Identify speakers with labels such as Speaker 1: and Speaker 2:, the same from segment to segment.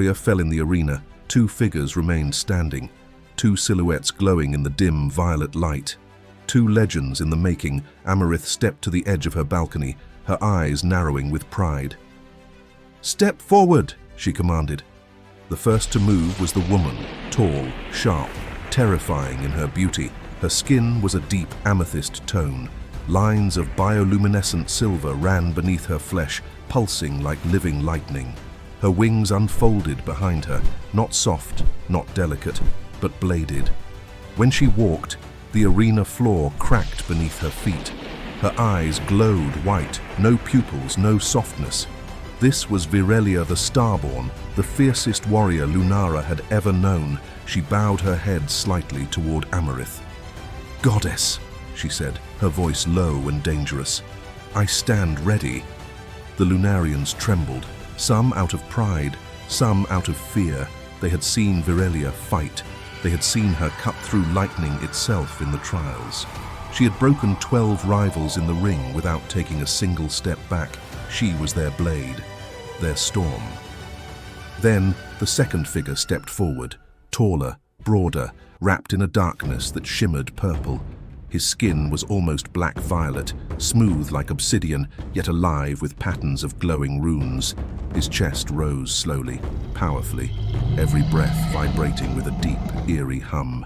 Speaker 1: Ashira fell in the arena. Two figures remained standing, two silhouettes glowing in the dim violet light. Two legends in the making. Amarith stepped to the edge of her balcony, her eyes narrowing with pride. "Step forward," she commanded. The first to move was the woman, tall, sharp, terrifying in her beauty. Her skin was a deep amethyst tone. Lines of bioluminescent silver ran beneath her flesh, pulsing like living lightning. Her wings unfolded behind her, not soft, not delicate, but bladed. When she walked, the arena floor cracked beneath her feet. Her eyes glowed white, no pupils, no softness. This was Virelia the Starborn, the fiercest warrior Lunara had ever known. She bowed her head slightly toward Amarith. "Goddess," she said, her voice low and dangerous. "I stand ready." The Lunarians trembled, some out of pride, some out of fear. They had seen Virelia fight. They had seen her cut through lightning itself in the trials. She had broken 12 rivals in the ring without taking a single step back. She was their blade, their storm. Then the second figure stepped forward, taller, broader, wrapped in a darkness that shimmered purple. His skin was almost black-violet, smooth like obsidian, yet alive with patterns of glowing runes. His chest rose slowly, powerfully, every breath vibrating with a deep, eerie hum.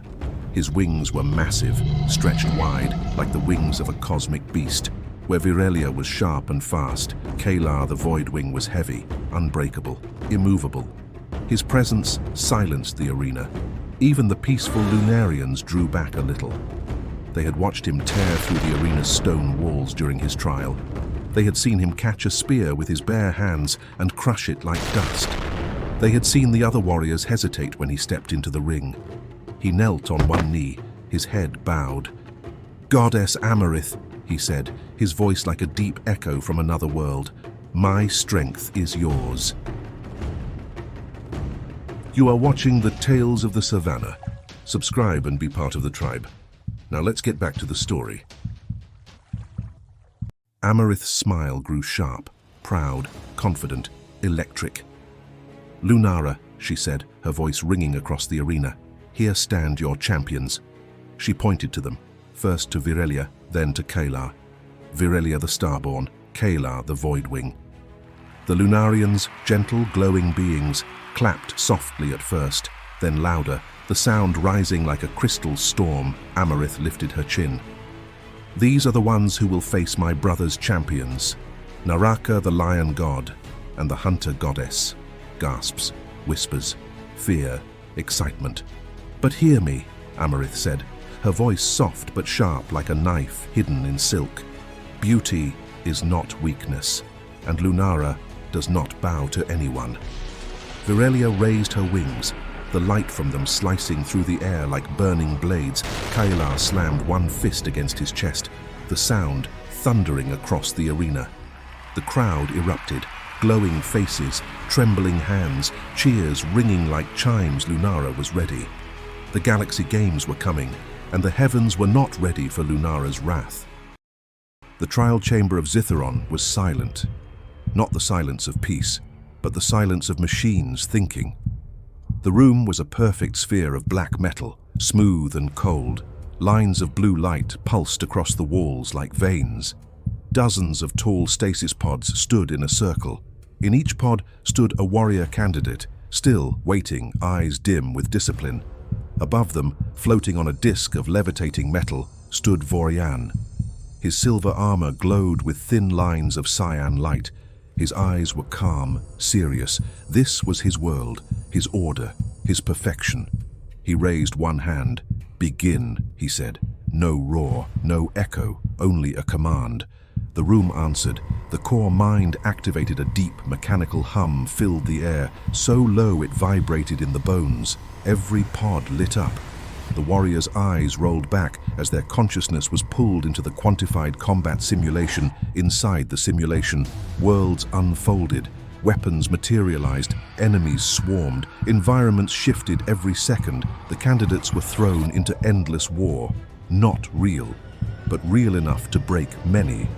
Speaker 1: His wings were massive, stretched wide, like the wings of a cosmic beast. Where Virelia was sharp and fast, Kalar the Voidwing was heavy, unbreakable, immovable. His presence silenced the arena. Even the peaceful Lunarians drew back a little. They had watched him tear through the arena's stone walls during his trial. They had seen him catch a spear with his bare hands and crush it like dust. They had seen the other warriors hesitate when he stepped into the ring. He knelt on one knee, his head bowed. "Goddess Amarith," he said, his voice like a deep echo from another world, "my strength is yours." You are watching the Tales of the Savannah. Subscribe and be part of the tribe. Now let's get back to the story. Amarith's smile grew sharp, proud, confident, electric. "Lunara," she said, her voice ringing across the arena, "here stand your champions." She pointed to them, first to Virelia, then to Kalar. Virelia the Starborn, Kalar the Voidwing. The Lunarians, gentle, glowing beings, clapped softly at first, then louder, the sound rising like a crystal storm. Amarith lifted her chin. "These are the ones who will face my brother's champions, Naraka the Lion God and the Hunter Goddess." Gasps, whispers, fear, excitement. "But hear me," Amarith said, her voice soft but sharp like a knife hidden in silk. "Beauty is not weakness, and Lunara does not bow to anyone." Virelia raised her wings, the light from them slicing through the air like burning blades. Kalar slammed one fist against his chest, the sound thundering across the arena. The crowd erupted, glowing faces, trembling hands, cheers ringing like chimes. Lunara was ready. The Galaxy Games were coming, and the heavens were not ready for Lunara's wrath. The trial chamber of Zithron was silent, not the silence of peace, but the silence of machines thinking. The room was a perfect sphere of black metal, smooth and cold. Lines of blue light pulsed across the walls like veins. Dozens of tall stasis pods stood in a circle. In each pod stood a warrior candidate, still waiting, eyes dim with discipline. Above them, floating on a disk of levitating metal, stood Vorian. His silver armor glowed with thin lines of cyan light. His eyes were calm, serious. This was his world, his order, his perfection. He raised one hand. "Begin," he said. No roar, no echo, only a command. The room answered. The core mind activated. A deep mechanical hum filled the air, so low it vibrated in the bones. Every pod lit up. The warriors' eyes rolled back as their consciousness was pulled into the quantified combat simulation. Inside the simulation, worlds unfolded, weapons materialized, enemies swarmed, environments shifted every second. The candidates were thrown into endless war. Not real, but real enough to break many.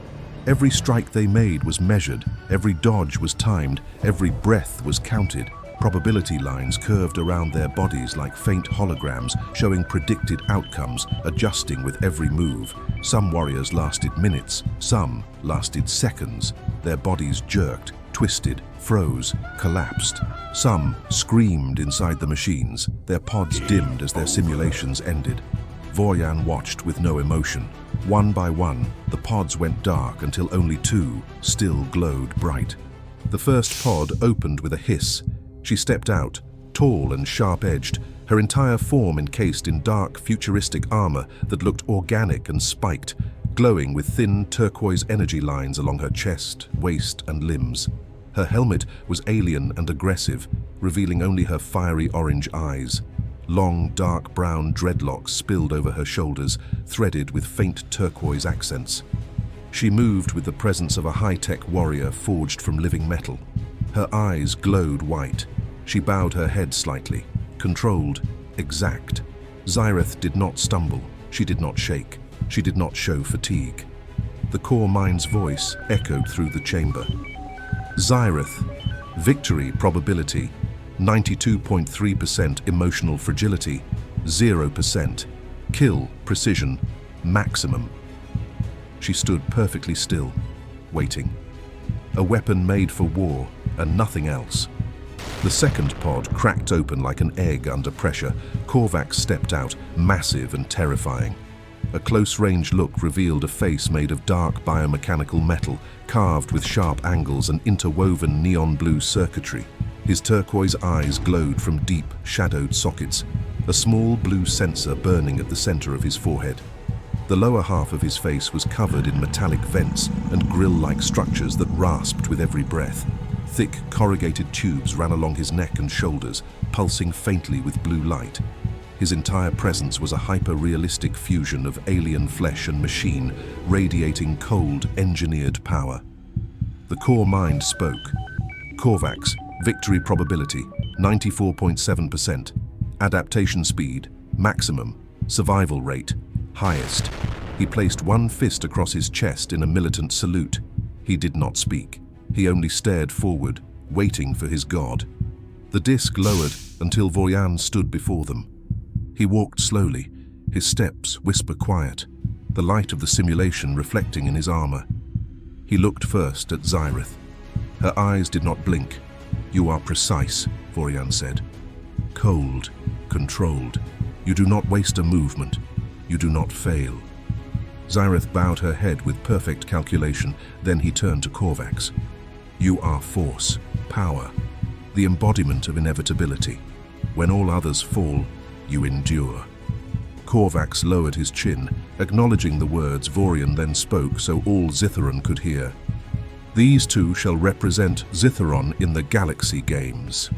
Speaker 1: Every strike they made was measured, every dodge was timed, every breath was counted. Probability lines curved around their bodies like faint holograms, showing predicted outcomes, adjusting with every move. Some warriors lasted minutes, some lasted seconds. Their bodies jerked, twisted, froze, collapsed. Some screamed inside the machines, their pods dimmed as their simulations ended. Voryan watched with no emotion. One by one, the pods went dark until only two still glowed bright. The first pod opened with a hiss. She stepped out, tall and sharp-edged, her entire form encased in dark, futuristic armor that looked organic and spiked, glowing with thin turquoise energy lines along her chest, waist, and limbs. Her helmet was alien and aggressive, revealing only her fiery orange eyes. Long, dark brown dreadlocks spilled over her shoulders, threaded with faint turquoise accents. She moved with the presence of a high-tech warrior forged from living metal. Her eyes glowed white. She bowed her head slightly, controlled, exact. Zithron did not stumble. She did not shake. She did not show fatigue. The core mind's voice echoed through the chamber. Zithron, victory probability, 92.3% emotional fragility, 0%. Kill precision, maximum. She stood perfectly still, waiting. A weapon made for war and nothing else. The second pod cracked open like an egg under pressure. Korvax stepped out, massive and terrifying. A close-range look revealed a face made of dark biomechanical metal, carved with sharp angles and interwoven neon blue circuitry. His turquoise eyes glowed from deep, shadowed sockets, a small blue sensor burning at the center of his forehead. The lower half of his face was covered in metallic vents and grill-like structures that rasped with every breath. Thick, corrugated tubes ran along his neck and shoulders, pulsing faintly with blue light. His entire presence was a hyper-realistic fusion of alien flesh and machine, radiating cold, engineered power. The core mind spoke. Korvax, victory probability, 94.7%. Adaptation speed, maximum. Survival rate, highest. He placed one fist across his chest in a militant salute. He did not speak. He only stared forward, waiting for his god. The disc lowered until Voryan stood before them. He walked slowly, his steps whisper quiet, the light of the simulation reflecting in his armor. He looked first at Zithron. Her eyes did not blink. "You are precise," Voryan said. "Cold, controlled. You do not waste a movement. You do not fail." Zithron bowed her head with perfect calculation, then he turned to Korvax. "You are force, power, the embodiment of inevitability. When all others fall, you endure." Korvax lowered his chin, acknowledging the words Voryan then spoke so all Zithron could hear. "These two shall represent Zithron in the Galaxy Games."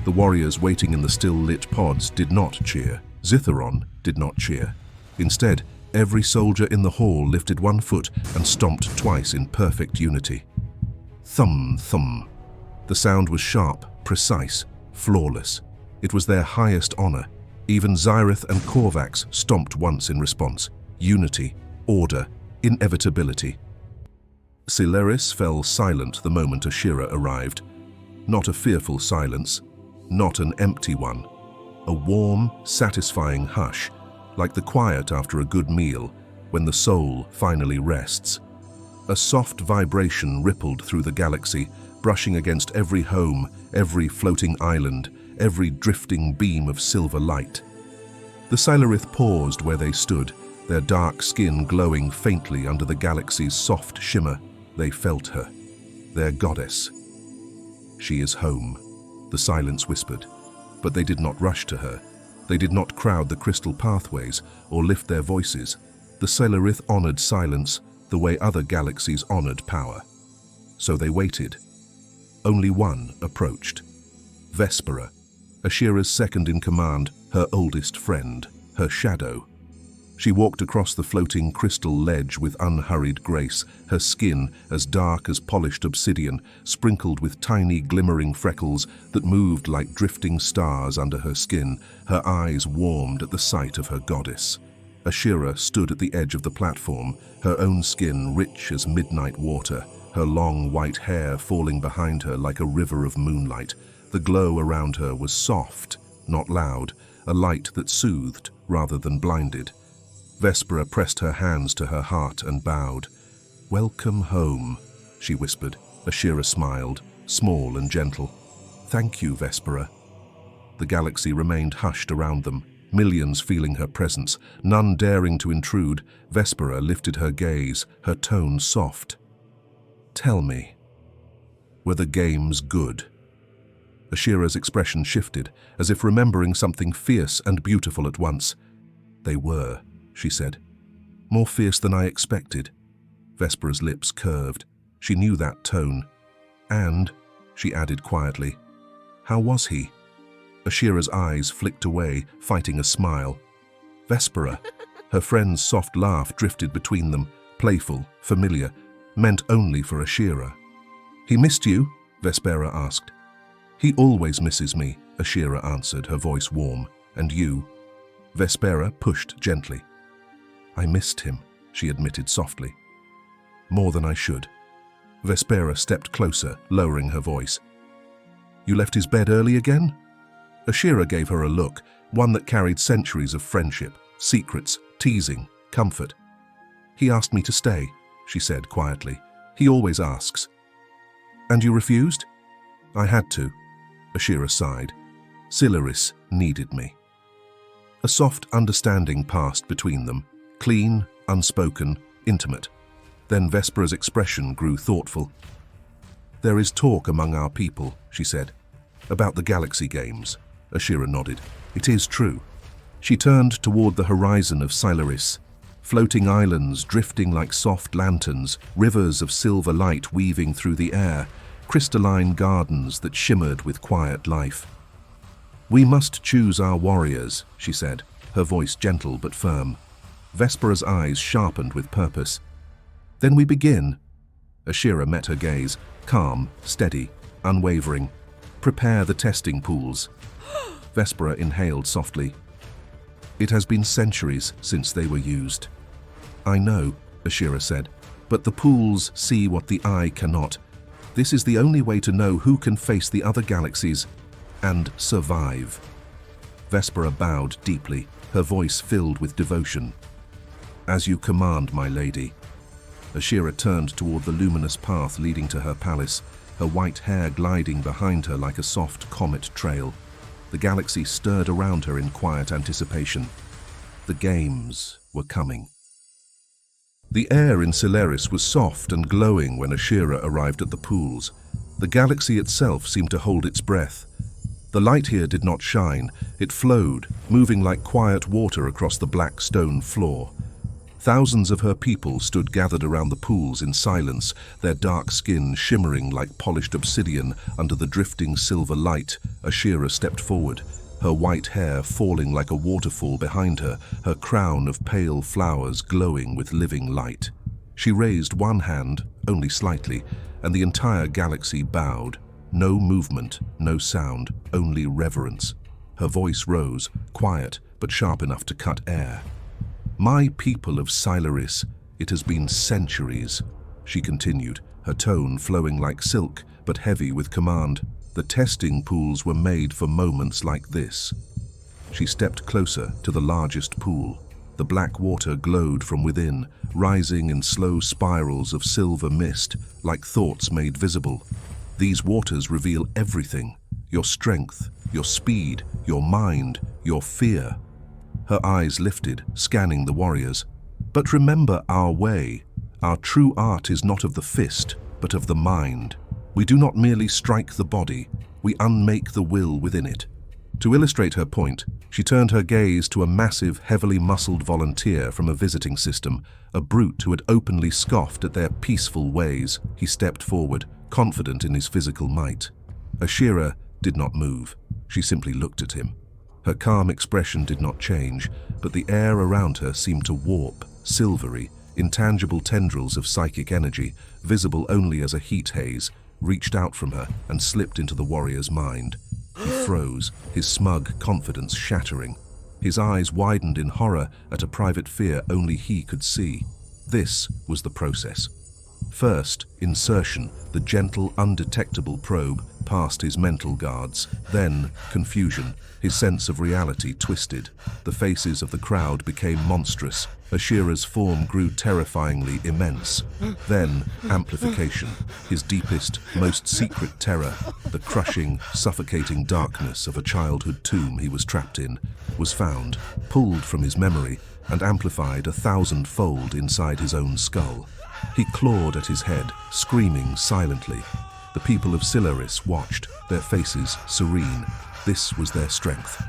Speaker 1: The warriors waiting in the still-lit pods did not cheer. Zithron did not cheer. Instead, every soldier in the hall lifted one foot and stomped twice in perfect unity. Thump, thump. The sound was sharp, precise, flawless. It was their highest honor. Even Zithron and Korvax stomped once in response. Unity, order, inevitability. Ceris fell silent the moment Ashira arrived. Not a fearful silence, not an empty one. A warm, satisfying hush, like the quiet after a good meal, when the soul finally rests. A soft vibration rippled through the galaxy, brushing against every home, every floating island, every drifting beam of silver light. The Ceris paused where they stood, their dark skin glowing faintly under the galaxy's soft shimmer. They felt her, their goddess. "She is home," the silence whispered. But they did not rush to her. They did not crowd the crystal pathways or lift their voices. The Ceris honored silence the way other galaxies honored power. So they waited. Only one approached. Vespera, Ashira's second-in-command, her oldest friend, her shadow. She walked across the floating crystal ledge with unhurried grace, her skin as dark as polished obsidian, sprinkled with tiny glimmering freckles that moved like drifting stars under her skin. Her eyes warmed at the sight of her goddess. Ashira stood at the edge of the platform, her own skin rich as midnight water, her long white hair falling behind her like a river of moonlight. The glow around her was soft, not loud, a light that soothed rather than blinded. Vespera pressed her hands to her heart and bowed. "Welcome home," she whispered. Ashira smiled, small and gentle. "Thank you, Vespera." The galaxy remained hushed around them, millions feeling her presence, none daring to intrude. Vespera lifted her gaze, her tone soft. "Tell me, were the games good?" Ashira's expression shifted, as if remembering something fierce and beautiful at once. "They were," she said. "More fierce than I expected." Vespera's lips curved. She knew that tone. "And," she added quietly, "how was he?" Ashira's eyes flicked away, fighting a smile. "Vespera." Her friend's soft laugh drifted between them, playful, familiar, meant only for Ashira. "He missed you?" Vespera asked. "He always misses me," Ashira answered, her voice warm. "And you?" Vespera pushed gently. "I missed him," she admitted softly. "More than I should." Vespera stepped closer, lowering her voice. "You left his bed early again?" Ashira gave her a look, one that carried centuries of friendship, secrets, teasing, comfort. "He asked me to stay," she said quietly. "He always asks." "And you refused?" "I had to," Ashira sighed. "Ceris needed me." A soft understanding passed between them, clean, unspoken, intimate. Then Vespera's expression grew thoughtful. "There is talk among our people," she said, "about the galaxy games." Ashira nodded. "It is true." She turned toward the horizon of Ceris, floating islands drifting like soft lanterns, rivers of silver light weaving through the air, crystalline gardens that shimmered with quiet life. "We must choose our warriors," she said, her voice gentle but firm. Vespera's eyes sharpened with purpose. "Then we begin." Ashira met her gaze, calm, steady, unwavering. "Prepare the testing pools." Vespera inhaled softly. "It has been centuries since they were used." "I know," Ashira said, "but the pools see what the eye cannot. This is the only way to know who can face the other galaxies and survive." Vespera bowed deeply, her voice filled with devotion. "As you command, my lady." Ashira turned toward the luminous path leading to her palace, her white hair gliding behind her like a soft comet trail. The galaxy stirred around her in quiet anticipation. The games were coming. The air in Ceris was soft and glowing when Ashira arrived at the pools. The galaxy itself seemed to hold its breath. The light here did not shine, it flowed, moving like quiet water across the black stone floor. Thousands of her people stood gathered around the pools in silence, their dark skin shimmering like polished obsidian under the drifting silver light. Ashira stepped forward, her white hair falling like a waterfall behind her, her crown of pale flowers glowing with living light. She raised one hand, only slightly, and the entire galaxy bowed. No movement, no sound, only reverence. Her voice rose, quiet but sharp enough to cut air. "My people of Ceris, it has been centuries," she continued, her tone flowing like silk but heavy with command. "The testing pools were made for moments like this." She stepped closer to the largest pool. The black water glowed from within, rising in slow spirals of silver mist, like thoughts made visible. These waters reveal everything: your strength, your speed, your mind, your fear. Her eyes lifted, scanning the warriors. "But remember our way. Our true art is not of the fist, but of the mind. We do not merely strike the body, we unmake the will within it." To illustrate her point, she turned her gaze to a massive, heavily muscled volunteer from a visiting system, a brute who had openly scoffed at their peaceful ways. He stepped forward, confident in his physical might. Ashira did not move. She simply looked at him. Her calm expression did not change, but the air around her seemed to warp, silvery, intangible tendrils of psychic energy, visible only as a heat haze, reached out from her and slipped into the warrior's mind. He froze, his smug confidence shattering. His eyes widened in horror at a private fear only he could see. This was the process. First, insertion, the gentle, undetectable probe past his mental guards. Then, confusion, his sense of reality twisted. The faces of the crowd became monstrous. Ashira's form grew terrifyingly immense. Then, amplification, his deepest, most secret terror, the crushing, suffocating darkness of a childhood tomb he was trapped in, was found, pulled from his memory, and amplified 1,000-fold inside his own skull. He clawed at his head, screaming silently. The people of Ceris watched, their faces serene. This was their strength.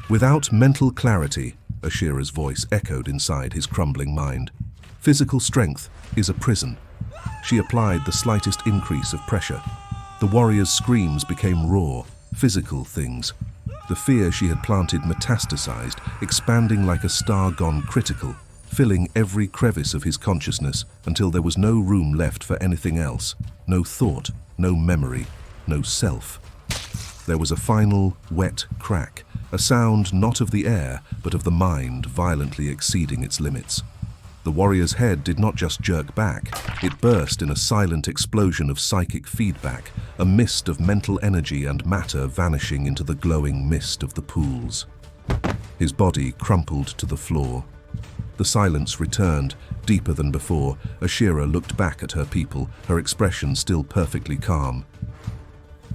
Speaker 1: Without mental clarity, Ashira's voice echoed inside his crumbling mind. Physical strength is a prison. She applied the slightest increase of pressure. The warrior's screams became raw, physical things. The fear she had planted metastasized, expanding like a star gone critical, filling every crevice of his consciousness until there was no room left for anything else. No thought, no memory, no self. There was a final, wet crack, a sound not of the air, but of the mind violently exceeding its limits. The warrior's head did not just jerk back, it burst in a silent explosion of psychic feedback, a mist of mental energy and matter vanishing into the glowing mist of the pools. His body crumpled to the floor. The silence returned, deeper than before. Ashira looked back at her people, her expression still perfectly calm.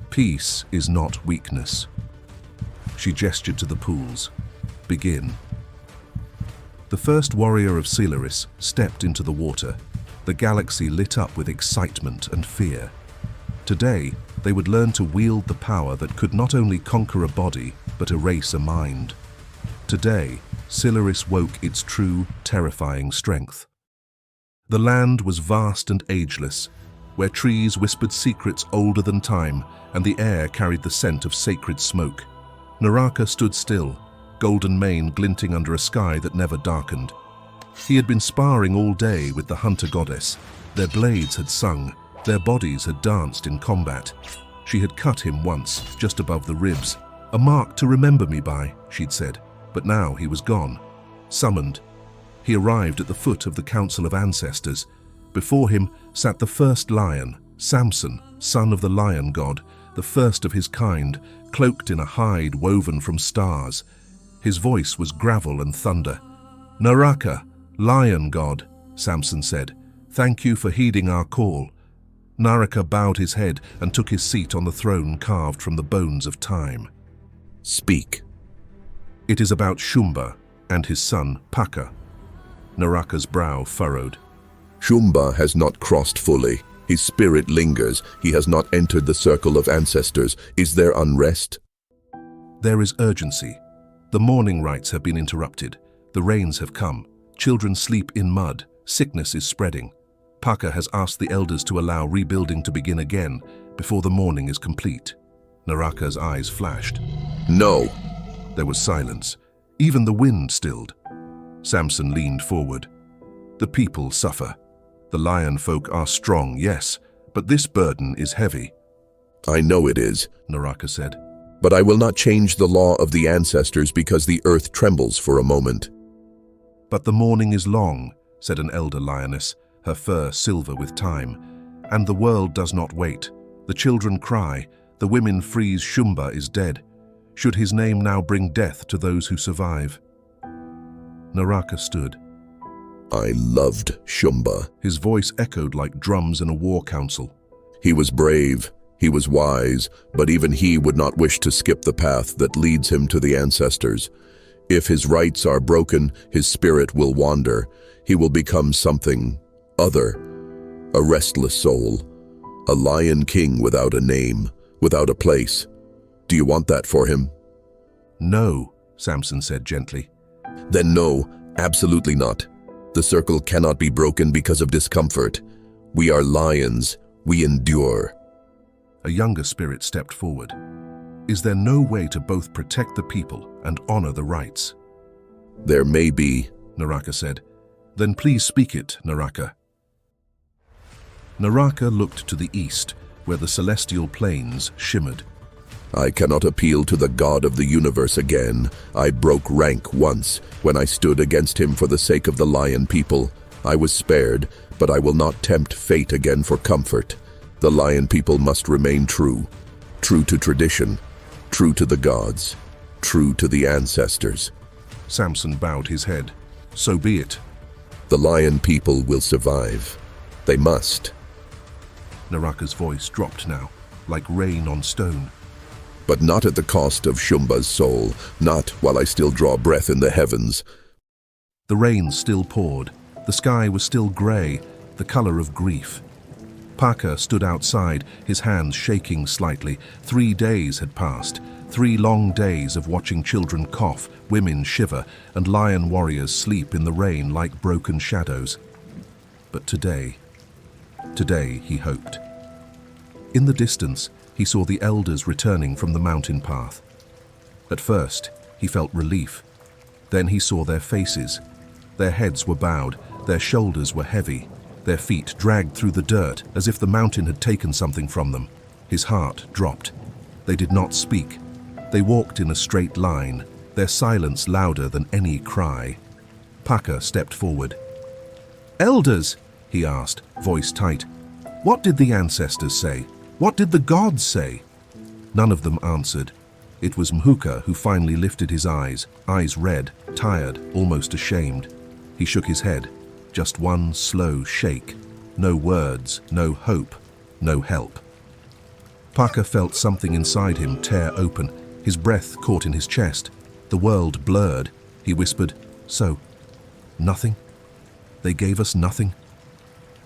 Speaker 1: Peace is not weakness. She gestured to the pools. Begin. The first warrior of Ceris stepped into the water. The galaxy lit up with excitement and fear. Today, they would learn to wield the power that could not only conquer a body, but erase a mind. Today, Ceris woke its true, terrifying strength. The land was vast and ageless, where trees whispered secrets older than time, and the air carried the scent of sacred smoke. Naraka stood still, golden mane glinting under a sky that never darkened. He had been sparring all day with the hunter goddess. Their blades had sung, their bodies had danced in combat. She had cut him once, just above the ribs. A mark to remember me by, she'd said. But now he was gone. Summoned. He arrived at the foot of the Council of Ancestors. Before him sat the first lion, Samson, son of the lion god, the first of his kind, cloaked in a hide woven from stars. His voice was gravel and thunder. "Naraka, lion god," Samson said, "thank you for heeding our call." Naraka bowed his head and took his seat on the throne carved from the bones of time.
Speaker 2: Speak.
Speaker 1: It is about Shumba and his son, Paka. Naraka's brow furrowed.
Speaker 2: Shumba has not crossed fully. His spirit lingers. He has not entered the circle of ancestors. Is there unrest?
Speaker 1: There is urgency. The mourning rites have been interrupted. The rains have come. Children sleep in mud. Sickness is spreading. Paka has asked the elders to allow rebuilding to begin again before the mourning is complete. Naraka's eyes flashed.
Speaker 2: No.
Speaker 1: There was silence. Even the wind stilled. Samson leaned forward. The people suffer. The lion folk are strong, yes, but this burden is heavy.
Speaker 2: I know it is,
Speaker 1: Naraka said.
Speaker 2: But I will not change the law of the ancestors because the earth trembles for a moment.
Speaker 1: But the mourning is long, said an elder lioness, her fur silver with time. And the world does not wait. The children cry. The women freeze. Shumba is dead. Should his name now bring death to those who survive? Naraka stood.
Speaker 2: I loved Shumba.
Speaker 1: His voice echoed like drums in a war council.
Speaker 2: He was brave, he was wise, but even he would not wish to skip the path that leads him to the ancestors. If his rights are broken, his spirit will wander. He will become something other, a restless soul, a lion king without a name, without a place. Do you want that for him?
Speaker 1: No, Samson said gently.
Speaker 2: Then no, absolutely not. The circle cannot be broken because of discomfort. We are lions. We endure.
Speaker 1: A younger spirit stepped forward. Is there no way to both protect the people and honor the rights?
Speaker 2: There may be,
Speaker 1: Naraka said. Then please speak it, Naraka. Naraka looked to the east, where the celestial plains shimmered.
Speaker 2: I cannot appeal to the God of the universe again. I broke rank once, when I stood against him for the sake of the lion people. I was spared, but I will not tempt fate again for comfort. The lion people must remain true. True to tradition, true to the gods, true to the ancestors.
Speaker 1: Samson bowed his head. So be it.
Speaker 2: The lion people will survive. They must.
Speaker 1: Naraka's voice dropped now, like rain on stone.
Speaker 2: But not at the cost of Shumba's soul, not while I still draw breath in the heavens.
Speaker 1: The rain still poured. The sky was still grey, the colour of grief. Paka stood outside, his hands shaking slightly. 3 days had passed. 3 long days of watching children cough, women shiver, and lion warriors sleep in the rain like broken shadows. But today he hoped. In the distance, he saw the elders returning from the mountain path. At first, he felt relief. Then he saw their faces. Their heads were bowed, their shoulders were heavy, their feet dragged through the dirt as if the mountain had taken something from them. His heart dropped. They did not speak. They walked in a straight line, their silence louder than any cry. Paka stepped forward. "Elders," he asked, voice tight. "What did the ancestors say? What did the gods say?" None of them answered. It was Mhuka who finally lifted his eyes red, tired, almost ashamed. He shook his head. Just one slow shake. No words, no hope, no help. Paka felt something inside him tear open. His breath caught in his chest. The world blurred. He whispered, "So, nothing? They gave us nothing?"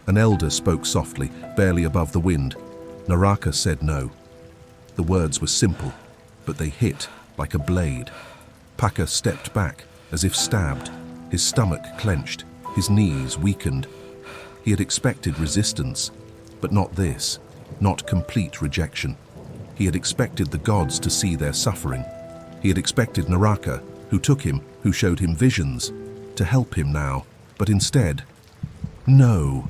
Speaker 1: An elder spoke softly, barely above the wind. Naraka said no. The words were simple, but they hit like a blade. Paka stepped back, as if stabbed. His stomach clenched, his knees weakened. He had expected resistance, but not this, not complete rejection. He had expected the gods to see their suffering. He had expected Naraka, who took him, who showed him visions, to help him now, but instead, no.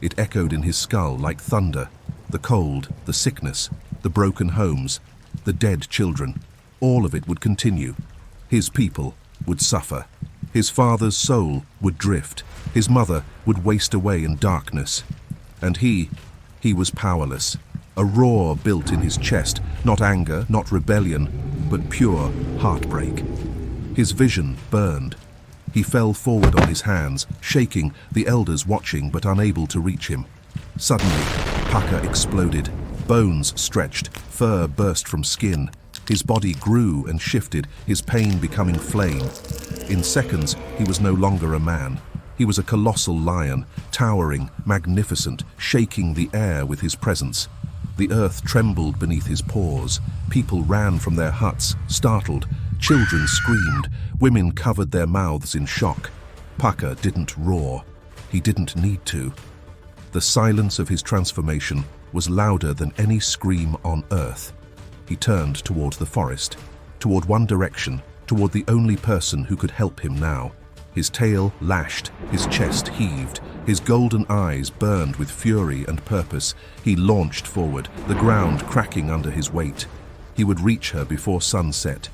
Speaker 1: It echoed in his skull like thunder. The cold, the sickness, the broken homes, the dead children, all of it would continue. His people would suffer. His father's soul would drift. His mother would waste away in darkness. And he was powerless. A roar built in his chest, not anger, not rebellion, but pure heartbreak. His vision burned. He fell forward on his hands, shaking, the elders watching but unable to reach him. Suddenly, Paka exploded. Bones stretched, fur burst from skin. His body grew and shifted, his pain becoming flame. In seconds, he was no longer a man. He was a colossal lion, towering, magnificent, shaking the air with his presence. The earth trembled beneath his paws. People ran from their huts, startled. Children screamed. Women covered their mouths in shock. Paka didn't roar. He didn't need to. The silence of his transformation was louder than any scream on earth. He turned toward the forest, toward one direction, toward the only person who could help him now. His tail lashed, his chest heaved, his golden eyes burned with fury and purpose. He launched forward, the ground cracking under his weight. He would reach her before sunset.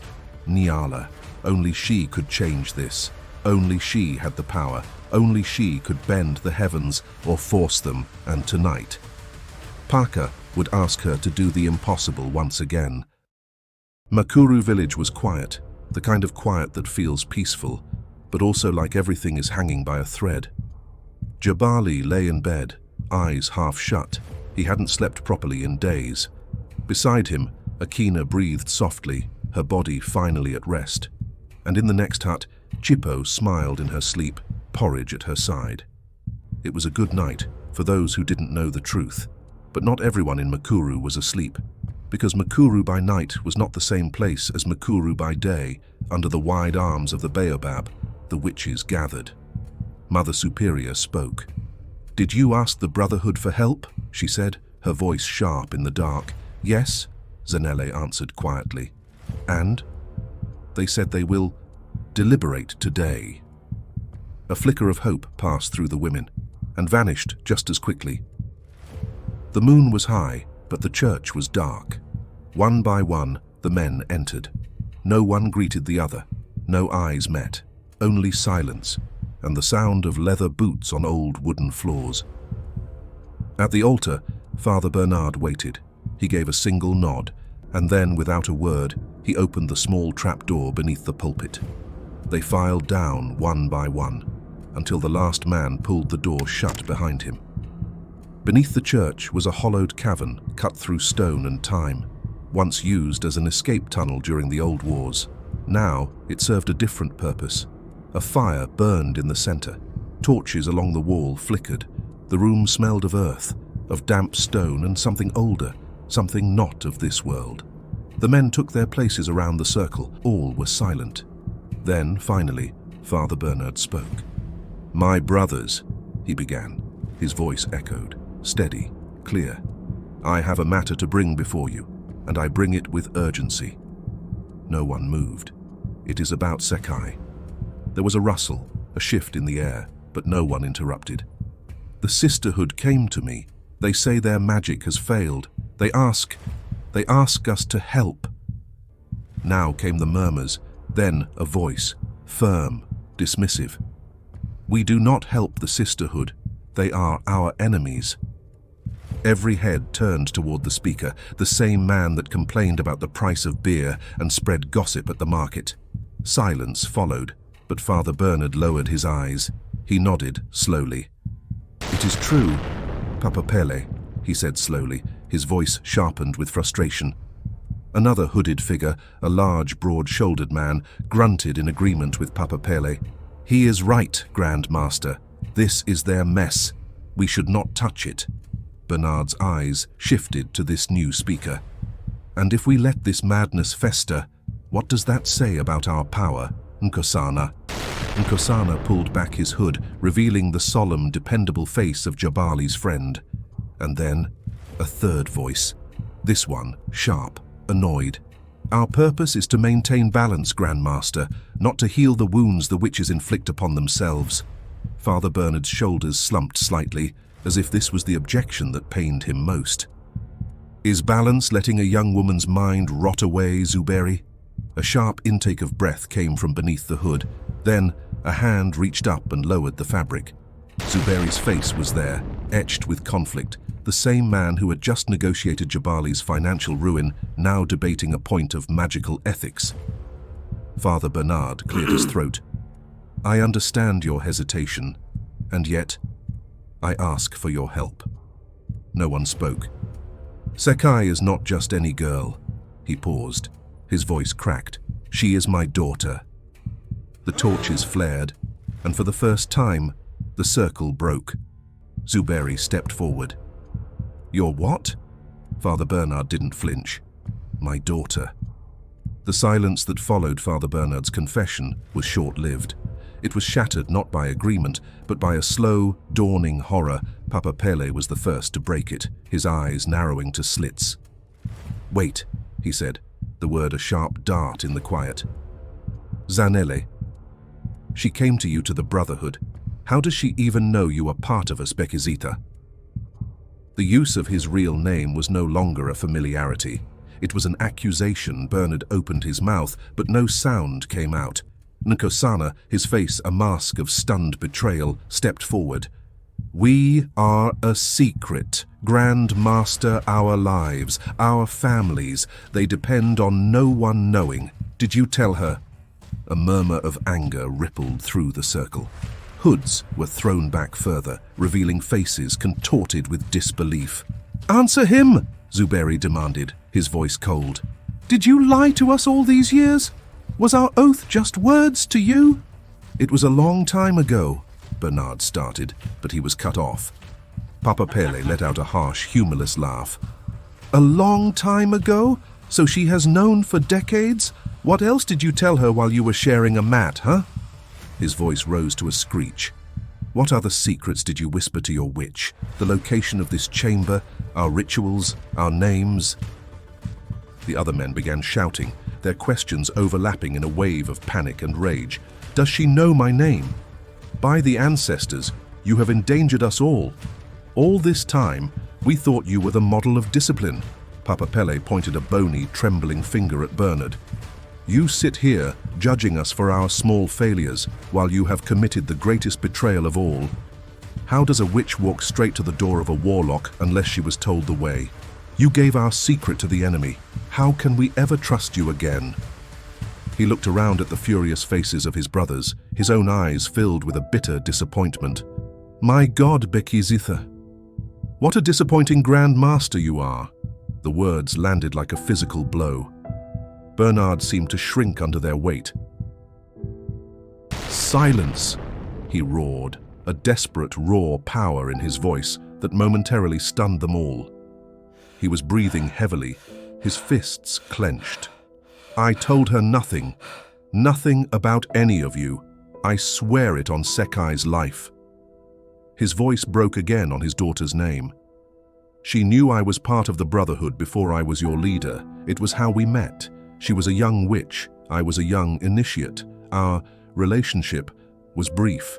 Speaker 1: Niala. Only she could change this. Only she had the power. Only she could bend the heavens or force them, and tonight. Paka would ask her to do the impossible once again. Makuru village was quiet, the kind of quiet that feels peaceful, but also like everything is hanging by a thread. Jabali lay in bed, eyes half shut. He hadn't slept properly in days. Beside him, Akina breathed softly, her body finally at rest. And in the next hut, Chippo smiled in her sleep, porridge at her side. It was a good night for those who didn't know the truth, but not everyone in Makuru was asleep, because Makuru by night was not the same place as Makuru by day. Under the wide arms of the baobab, the witches gathered. Mother Superior spoke. "Did you ask the Brotherhood for help?" she said, her voice sharp in the dark. "Yes," Zanele answered quietly. "And?" "They said they will deliberate today." A flicker of hope passed through the women, and vanished just as quickly. The moon was high, but the church was dark. One by one, the men entered. No one greeted the other. No eyes met. Only silence. and the sound of leather boots on old wooden floors. At the altar, Father Bernard waited. He gave a single nod, and then, without a word, he opened the small trapdoor beneath the pulpit. They filed down one by one, until the last man pulled the door shut behind him. Beneath the church was a hollowed cavern cut through stone and time, once used as an escape tunnel during the old wars. Now it served a different purpose. A fire burned in the center. Torches along the wall flickered. The room smelled of earth, of damp stone and something older, something not of this world. The men took their places around the circle. All were silent. Then, finally, Father Bernard spoke. "My brothers," he began. His voice echoed, steady, clear. "I have a matter to bring before you, and I bring it with urgency." No one moved. "It is about Sekai." There was a rustle, a shift in the air, but no one interrupted. "The sisterhood came to me. They say their magic has failed. They ask us to help." Now came the murmurs, then a voice, firm, dismissive. "We do not help the sisterhood. They are our enemies." Every head turned toward the speaker, the same man that complained about the price of beer and spread gossip at the market. Silence followed, but Father Bernard lowered his eyes. He nodded slowly. "It is true, Papa Pele," he said slowly, his voice sharpened with frustration. Another hooded figure, a large, broad-shouldered man, grunted in agreement with Papa Pele. "He is right, Grand Master. This is their mess. We should not touch it." Bernard's eyes shifted to this new speaker. "And if we let this madness fester, what does that say about our power, Nkosana?" Nkosana pulled back his hood, revealing the solemn, dependable face of Jabali's friend. And then, a third voice. This one, sharp, annoyed. "Our purpose is to maintain balance, Grand Master, not to heal the wounds the witches inflict upon themselves." Father Bernard's shoulders slumped slightly, as if this was the objection that pained him most. "Is balance letting a young woman's mind rot away, Zuberi?" A sharp intake of breath came from beneath the hood. Then, a hand reached up and lowered the fabric. Zuberi's face was there, etched with conflict, the same man who had just negotiated Jabali's financial ruin, now debating a point of magical ethics. Father Bernard cleared his throat. "I understand your hesitation, and yet I ask for your help." No one spoke. "Sekai is not just any girl." He paused. His voice cracked. "She is my daughter." The torches flared, and for the first time, the circle broke. Zuberi stepped forward. "Your what?" Father Bernard didn't flinch. "My daughter." The silence that followed Father Bernard's confession was short-lived. It was shattered not by agreement, but by a slow, dawning horror. Papa Pele was the first to break it, his eyes narrowing to slits. "Wait," he said, the word a sharp dart in the quiet. "Zanele. She came to you to the Brotherhood. How does she even know you are part of us, Bekizita?" The use of his real name was no longer a familiarity. It was an accusation. Bernard opened his mouth, but no sound came out. Nkosana, his face a mask of stunned betrayal, stepped forward. "We are a secret. Grand Master, our lives, our families, they depend on no one knowing. Did you tell her?" A murmur of anger rippled through the circle. Hoods were thrown back further, revealing faces contorted with disbelief. "Answer him!" Zuberi demanded, his voice cold. "Did you lie to us all these years? Was our oath just words to you?" "It was a long time ago," Bernard started, but he was cut off. Papa Pele let out a harsh, humorless laugh. "A long time ago? So she has known for decades? What else did you tell her while you were sharing a mat, huh?" His voice rose to a screech. "What other secrets did you whisper to your witch? The location of this chamber, our rituals, our names?" The other men began shouting, their questions overlapping in a wave of panic and rage. "Does she know my name? By the ancestors, you have endangered us all. All this time, we thought you were the model of discipline." Papa Pele pointed a bony, trembling finger at Bernard. You sit here, judging us for our small failures, while you have committed the greatest betrayal of all. How does a witch walk straight to the door of a warlock unless she was told the way? You gave our secret to the enemy. How can we ever trust you again? He looked around at the furious faces of his brothers, his own eyes filled with a bitter disappointment. My God, Beki Zitha! What a disappointing Grand Master you are! The words landed like a physical blow. Bernard seemed to shrink under their weight. Silence! He roared, a desperate, raw power in his voice that momentarily stunned them all. He was breathing heavily, his fists clenched. I told her nothing. Nothing about any of you. I swear it on Sekai's life. His voice broke again on his daughter's name. She knew I was part of the Brotherhood before I was your leader. It was how we met. She was a young witch. I was a young initiate. Our relationship was brief.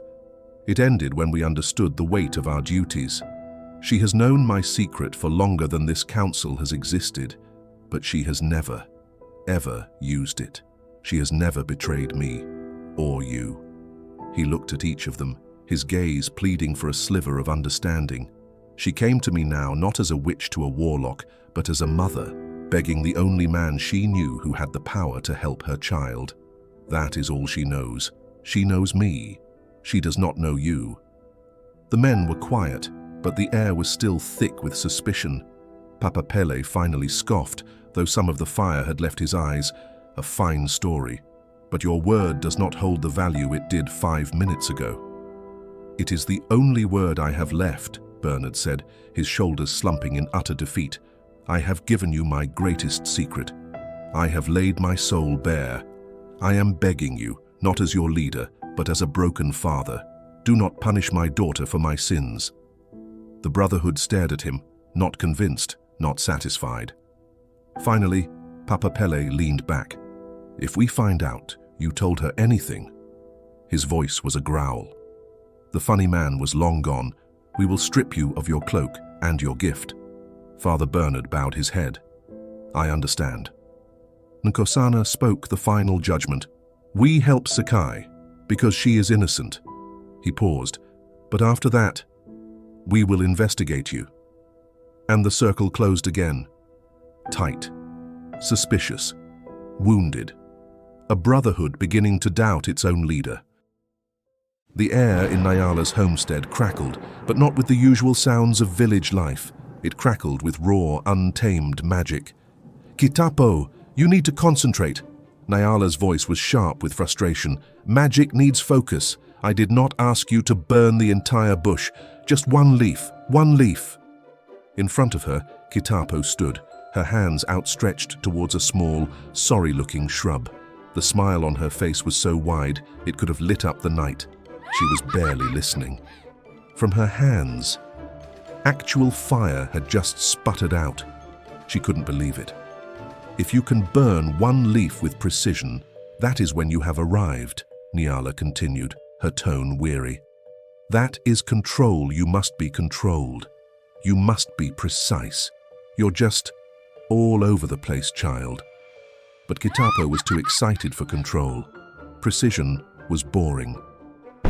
Speaker 1: It ended when we understood the weight of our duties. She has known my secret for longer than this council has existed, but she has never, ever used it. She has never betrayed me or you. He looked at each of them, his gaze pleading for a sliver of understanding. She came to me now not as a witch to a warlock, but as a mother, begging the only man she knew who had the power to help her child. That is all she knows. She knows me. She does not know you. The men were quiet, but the air was still thick with suspicion. Papa Pele finally scoffed, though some of the fire had left his eyes. A fine story, but your word does not hold the value it did 5 minutes ago. It is the only word I have left, Bernard said, his shoulders slumping in utter defeat. I have given you my greatest secret. I have laid my soul bare. I am begging you, not as your leader, but as a broken father. Do not punish my daughter for my sins. The Brotherhood stared at him, not convinced, not satisfied. Finally, Papa Pele leaned back. If we find out you told her anything. His voice was a growl. The funny man was long gone. We will strip you of your cloak and your gift. Father Bernard bowed his head. I understand. Nkosana spoke the final judgment. We help Sakai because she is innocent. He paused. But after that, we will investigate you. And the circle closed again. Tight. Suspicious. Wounded. A brotherhood beginning to doubt its own leader. The air in Niala's homestead crackled, but not with the usual sounds of village life. It crackled with raw, untamed magic. Kitapo, you need to concentrate. Niala's voice was sharp with frustration. Magic needs focus. I did not ask you to burn the entire bush. Just one leaf, one leaf. In front of her, Kitapo stood, her hands outstretched towards a small, sorry-looking shrub. The smile on her face was so wide, it could have lit up the night. She was barely listening. From her hands, actual fire had just sputtered out. She couldn't believe it. If you can burn one leaf with precision, that is when you have arrived, Niala continued, her tone weary. That is control. You must be controlled. You must be precise. You're just all over the place, child. But Kitapo was too excited for control. Precision was boring.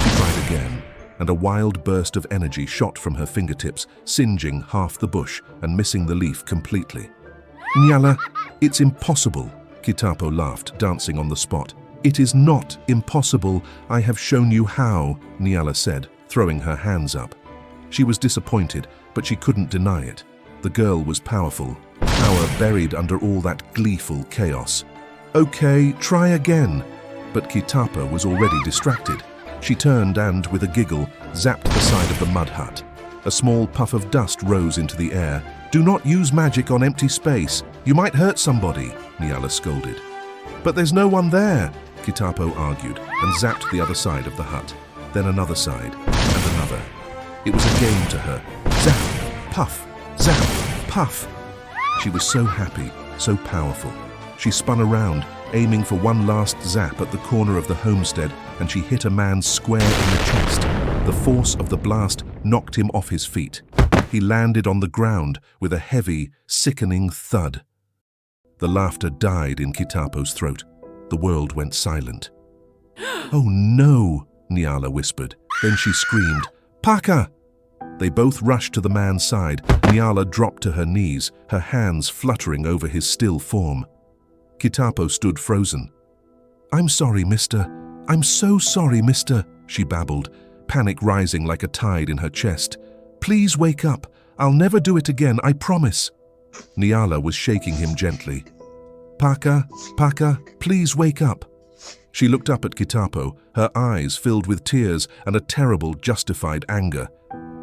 Speaker 1: She tried again, and a wild burst of energy shot from her fingertips, singeing half the bush and missing the leaf completely. Niala, it's impossible, Kitapo laughed, dancing on the spot. It is not impossible. I have shown you how, Niala said, throwing her hands up. She was disappointed, but she couldn't deny it. The girl was powerful, power buried under all that gleeful chaos. Okay, try again. But Kitapo was already distracted. She turned and, with a giggle, zapped the side of the mud hut. A small puff of dust rose into the air. Do not use magic on empty space. You might hurt somebody, Niala scolded. But there's no one there, Kitapo argued, and zapped the other side of the hut. Then another side, and another. It was a game to her. Zap, puff, zap, puff. She was so happy, so powerful. She spun around, aiming for one last zap at the corner of the homestead, and she hit a man square in the chest. The force of the blast knocked him off his feet. He landed on the ground with a heavy, sickening thud. The laughter died in Kitapo's throat. The world went silent. "Oh no," Niala whispered. Then she screamed, "Paka!" They both rushed to the man's side. Niala dropped to her knees, her hands fluttering over his still form. Kitapo stood frozen. "I'm sorry, mister. I'm so sorry, mister," she babbled, panic rising like a tide in her chest. "Please wake up. I'll never do it again, I promise." Niala was shaking him gently. "Paka, Paka, please wake up." She looked up at Kitapo, her eyes filled with tears and a terrible, justified anger.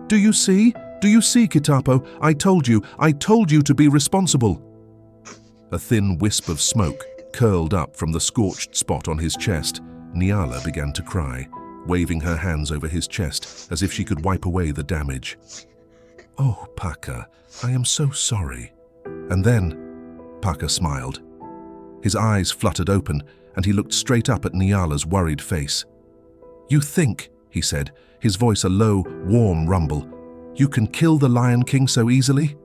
Speaker 1: Do you see? Do you see, Kitapo? I told you to be responsible." A thin wisp of smoke curled up from the scorched spot on his chest. Niala began to cry, waving her hands over his chest as if she could wipe away the damage. "Oh, Paka, I am so sorry." And then, Paka smiled. His eyes fluttered open, and he looked straight up at Niala's worried face. "You think," he said, his voice a low, warm rumble, "you can kill the Lion King so easily?"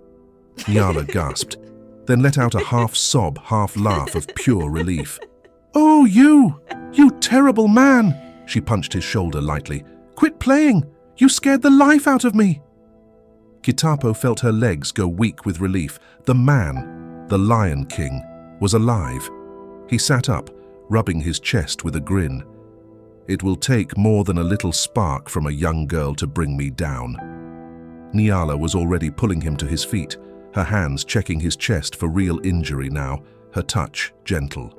Speaker 1: Niala gasped, then let out a half-sob, half-laugh of pure relief. "Oh, you terrible man!" She punched his shoulder lightly. "Quit playing! You scared the life out of me!" Kitapo felt her legs go weak with relief. The man, the Lion King, was alive. He sat up, rubbing his chest with a grin. "It will take more than a little spark from a young girl to bring me down." Niala was already pulling him to his feet, her hands checking his chest for real injury now, her touch gentle.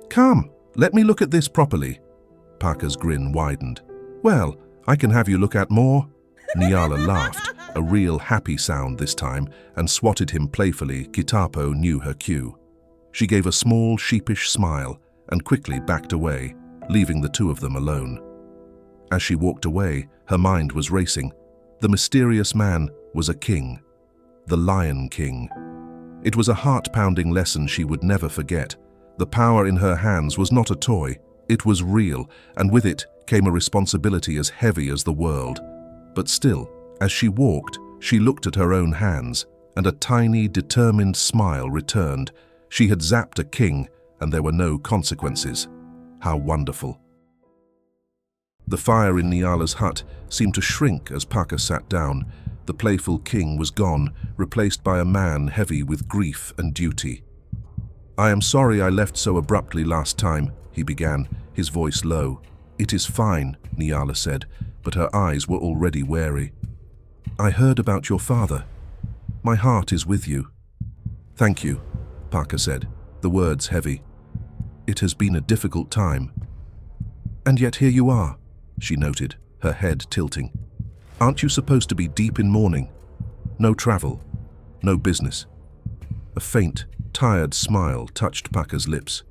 Speaker 1: "Come, let me look at this properly." Paka's grin widened. "Well, I can have you look at more." Niala laughed, a real happy sound this time, and swatted him playfully. Kitapo knew her cue. She gave a small, sheepish smile and quickly backed away, leaving the two of them alone. As she walked away, her mind was racing. The mysterious man was a king, the Lion King. It was a heart-pounding lesson she would never forget. The power in her hands was not a toy, it was real, and with it came a responsibility as heavy as the world. But still, as she walked, she looked at her own hands, and a tiny, determined smile returned. She had zapped a king, and there were no consequences. How wonderful. The fire in Niala's hut seemed to shrink as Paka sat down. The playful king was gone, replaced by a man heavy with grief and duty. "I am sorry I left so abruptly last time," he began, his voice low. "It is fine," Niala said, but her eyes were already wary. "I heard about your father. My heart is with you." "Thank you," Paka said, the words heavy. "It has been a difficult time." "And yet here you are," she noted, her head tilting. "Aren't you supposed to be deep in mourning? No travel, no business." A faint, tired smile touched Paka's lips.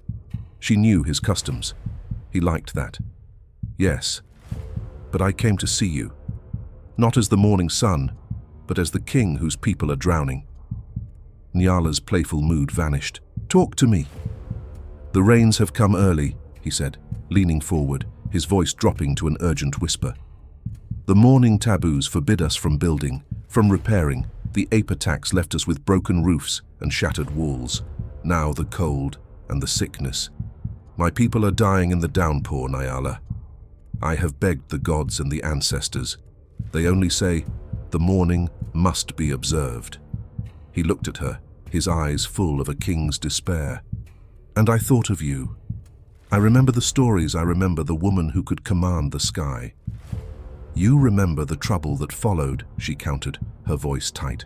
Speaker 1: She knew his customs. He liked that. "Yes, but I came to see you. Not as the morning sun, but as the king whose people are drowning." Niala's playful mood vanished. "Talk to me." "The rains have come early," he said, leaning forward, his voice dropping to an urgent whisper. "The morning taboos forbid us from building, from repairing. The ape attacks left us with broken roofs and shattered walls. Now the cold and the sickness. My people are dying in the downpour, Niala. I have begged the gods and the ancestors. They only say, the mourning must be observed." He looked at her, his eyes full of a king's despair. "And I thought of you. I remember the stories, I remember the woman who could command the sky. You remember the trouble that followed," she countered, her voice tight.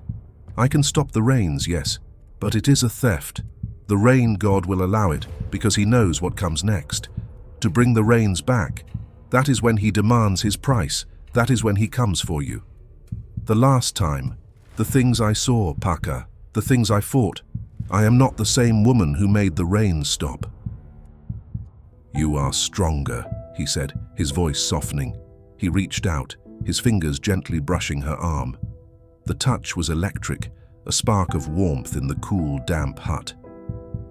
Speaker 1: "I can stop the rains, yes, but it is a theft. The rain god will allow it because he knows what comes next. To bring the rains back, that is when he demands his price, that is when he comes for you. The last time, the things I saw, Paka, the things I fought, I am not the same woman who made the rains stop." "You are stronger," he said, his voice softening. He reached out, his fingers gently brushing her arm. The touch was electric, a spark of warmth in the cool, damp hut.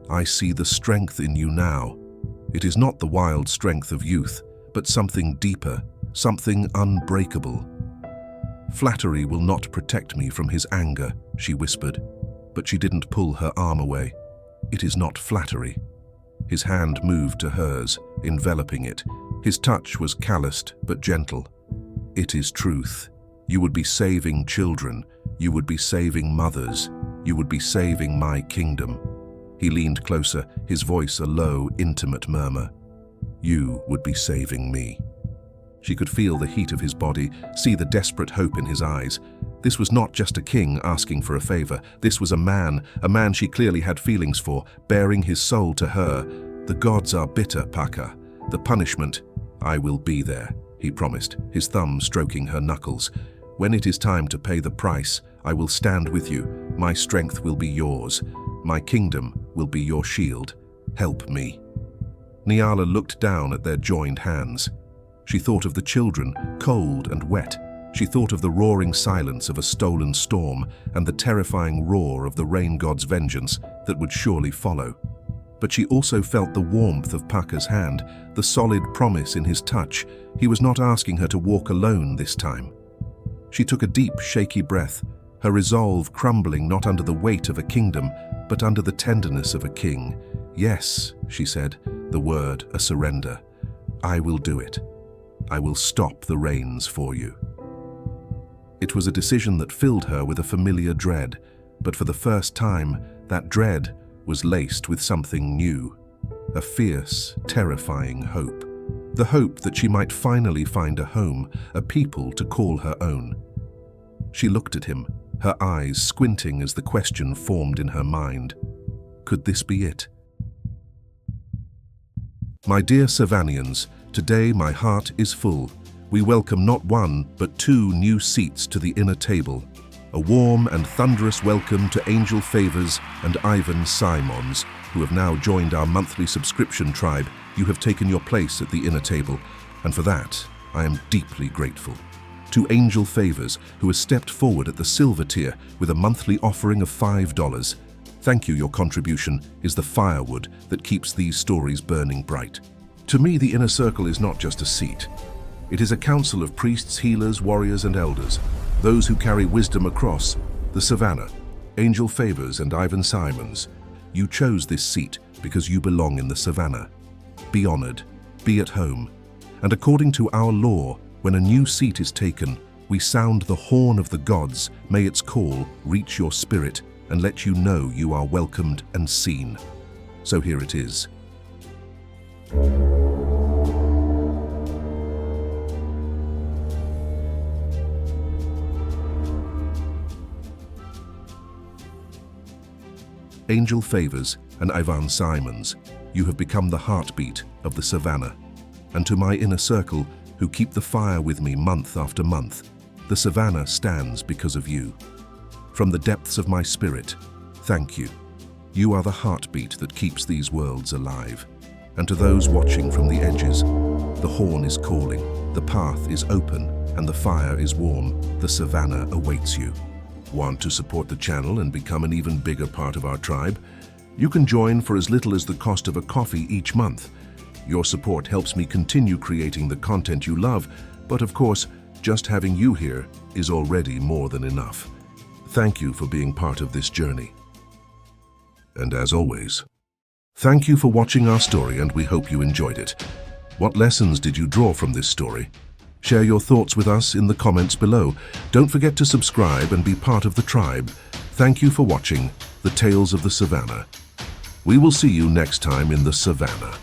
Speaker 1: "I see the strength in you now. It is not the wild strength of youth, but something deeper, something unbreakable." "Flattery will not protect me from his anger," she whispered, but she didn't pull her arm away. "It is not flattery." His hand moved to hers, enveloping it. His touch was calloused but gentle. It is truth. You would be saving children. You would be saving mothers. You would be saving my kingdom. He leaned closer, his voice a low, intimate murmur. You would be saving me. She could feel the heat of his body, see the desperate hope in his eyes. This was not just a king asking for a favor. This was a man she clearly had feelings for, bearing his soul to her. The gods are bitter, Paka. The punishment, I will be there, he promised, his thumb stroking her knuckles. When it is time to pay the price, I will stand with you. My strength will be yours. My kingdom will be your shield. Help me. Niala looked down at their joined hands. She thought of the children, cold and wet. She thought of the roaring silence of a stolen storm and the terrifying roar of the rain god's vengeance that would surely follow. But she also felt the warmth of Paka's hand, the solid promise in his touch. He was not asking her to walk alone this time. She took a deep, shaky breath, her resolve crumbling not under the weight of a kingdom, but under the tenderness of a king. Yes, she said, the word a surrender. I will do it. I will stop the rains for you. It was a decision that filled her with a familiar dread, but for the first time, that dread was laced with something new, a fierce, terrifying hope. The hope that she might finally find a home, a people to call her own. She looked at him, her eyes squinting as the question formed in her mind. Could this be it? My dear Savannians, today my heart is full. We welcome not one, but 2 new seats to the inner table. A warm and thunderous welcome to Angel Favors and Ivan Simons, who have now joined our monthly subscription tribe. You have taken your place at the inner table, and for that, I am deeply grateful. To Angel Favors, who has stepped forward at the silver tier with a monthly offering of $5. Thank you, your contribution is the firewood that keeps these stories burning bright. To me, the inner circle is not just a seat. It is a council of priests, healers, warriors, and elders, those who carry wisdom across the savannah. Angel Favors and Ivan Simons, you chose this seat because you belong in the savannah. Be honored, be at home, and according to our law, when a new seat is taken, we sound the horn of the gods. May its call reach your spirit and let you know you are welcomed and seen. So here it is. Angel Favors and Ivan Simons, you have become the heartbeat of the savannah. And to my inner circle, who keep the fire with me month after month, the savannah stands because of you. From the depths of my spirit, thank you. You are the heartbeat that keeps these worlds alive. And to those watching from the edges, the horn is calling, the path is open, and the fire is warm. The savannah awaits you. Want to support the channel and become an even bigger part of our tribe? You can join for as little as the cost of a coffee each month. Your support helps me continue creating the content you love, but of course, just having you here is already more than enough. Thank you for being part of this journey. And as always, thank you for watching our story, and we hope you enjoyed it. What lessons did you draw from this story? Share your thoughts with us in the comments below. Don't forget to subscribe and be part of the tribe. Thank you for watching The Tales of the Savannah. We will see you next time in the Savannah.